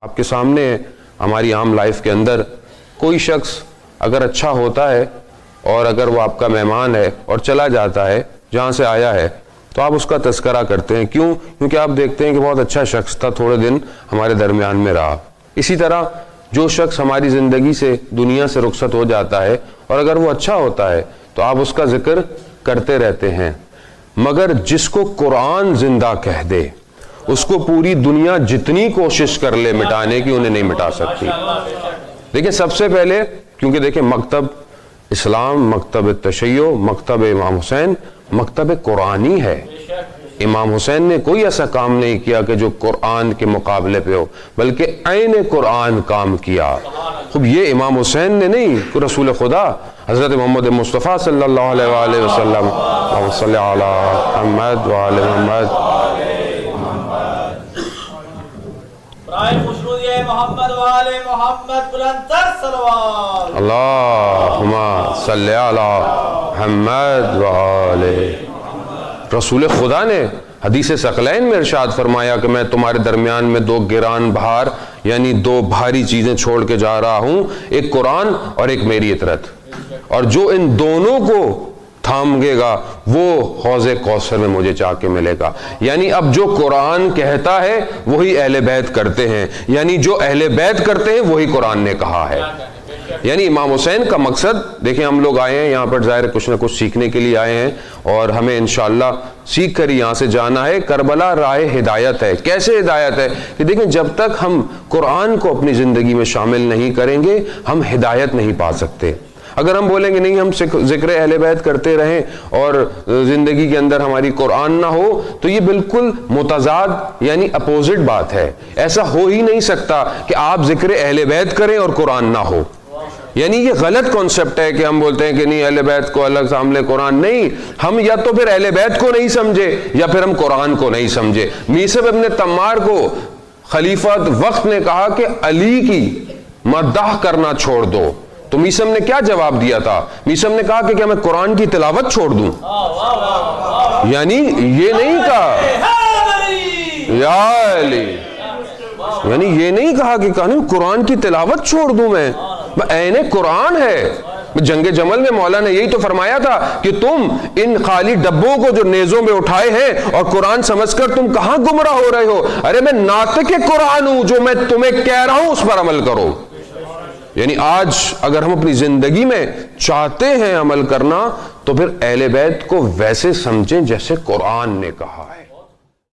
آپ کے سامنے ہماری عام لائف کے اندر کوئی شخص اگر اچھا ہوتا ہے اور اگر وہ آپ کا مہمان ہے اور چلا جاتا ہے جہاں سے آیا ہے تو آپ اس کا تذکرہ کرتے ہیں. کیوں؟ کیونکہ آپ دیکھتے ہیں کہ بہت اچھا شخص تھا، تھوڑے دن ہمارے درمیان میں رہا. اسی طرح جو شخص ہماری زندگی سے، دنیا سے رخصت ہو جاتا ہے اور اگر وہ اچھا ہوتا ہے تو آپ اس کا ذکر کرتے رہتے ہیں. مگر جس کو قرآن زندہ کہہ دے، اس کو پوری دنیا جتنی کوشش کر لے مٹانے کی، انہیں نہیں مٹا سکتی. دیکھیں سب سے پہلے، کیونکہ دیکھیں مکتب اسلام، مکتب تشیع، مکتب امام حسین مکتب قرآنی ہے. امام حسین نے کوئی ایسا کام نہیں کیا کہ جو قرآن کے مقابلے پہ ہو، بلکہ عین قرآن کام کیا. خب یہ امام حسین نے نہیں، رسول خدا حضرت محمد مصطفیٰ صلی اللہ علیہ وآلہ وسلم، اللہم صلی علی محمد وآل محمد. اللہم صلی علی محمد وآل. رسول خدا نے حدیث ثقلین میں ارشاد فرمایا کہ میں تمہارے درمیان میں دو گران بھار، یعنی دو بھاری چیزیں چھوڑ کے جا رہا ہوں، ایک قرآن اور ایک میری اطرت، اور جو ان دونوں کو تھام گے گا وہ حوض کوثر میں مجھے چاہ کے ملے گا. یعنی اب جو قرآن کہتا ہے وہی اہل بیت کرتے ہیں، یعنی جو اہل بیت کرتے ہیں وہی قرآن نے کہا ہے. یعنی امام حسین کا مقصد، دیکھیں ہم لوگ آئے ہیں یہاں پر ظاہر کچھ نہ کچھ سیکھنے کے لیے آئے ہیں، اور ہمیں انشاءاللہ سیکھ کر یہاں سے جانا ہے. کربلا راہ ہدایت ہے. کیسے ہدایت ہے؟ کہ دیکھیں جب تک ہم قرآن کو اپنی زندگی میں شامل نہیں کریں گے ہم ہدایت نہیں پا سکتے. اگر ہم بولیں گے نہیں ہم ذکر اہل بیت کرتے رہیں اور زندگی کے اندر ہماری قرآن نہ ہو، تو یہ بالکل متضاد یعنی اپوزٹ بات ہے. ایسا ہو ہی نہیں سکتا کہ آپ ذکر اہل بیت کریں اور قرآن نہ ہو. یعنی یہ غلط کانسیپٹ ہے کہ ہم بولتے ہیں کہ نہیں اہل بیت کو الگ سامنے قرآن نہیں. ہم یا تو پھر اہل بیت کو نہیں سمجھے یا پھر ہم قرآن کو نہیں سمجھے. میثم ابن تمار کو خلیفہ وقت نے کہا کہ علی کی مدح کرنا چھوڑ دو، تو میثم نے کیا جواب دیا تھا؟ میثم نے کہا کہ کیا میں قرآن کی تلاوت چھوڑ دوں؟ یعنی یہ نہیں کہا یا علی، یعنی یہ نہیں کہا کہ قرآن کی تلاوت چھوڑ دوں. میں عین قرآن ہے. جنگ جمل میں مولا نے یہی تو فرمایا تھا کہ تم ان خالی ڈبوں کو جو نیزوں میں اٹھائے ہیں اور قرآن سمجھ کر تم کہاں گمراہ ہو رہے ہو. ارے میں ناطق قرآن ہوں، جو میں تمہیں کہہ رہا ہوں اس پر عمل کرو. یعنی آج اگر ہم اپنی زندگی میں چاہتے ہیں عمل کرنا تو پھر اہل بیت کو ویسے سمجھیں جیسے قرآن نے کہا ہے.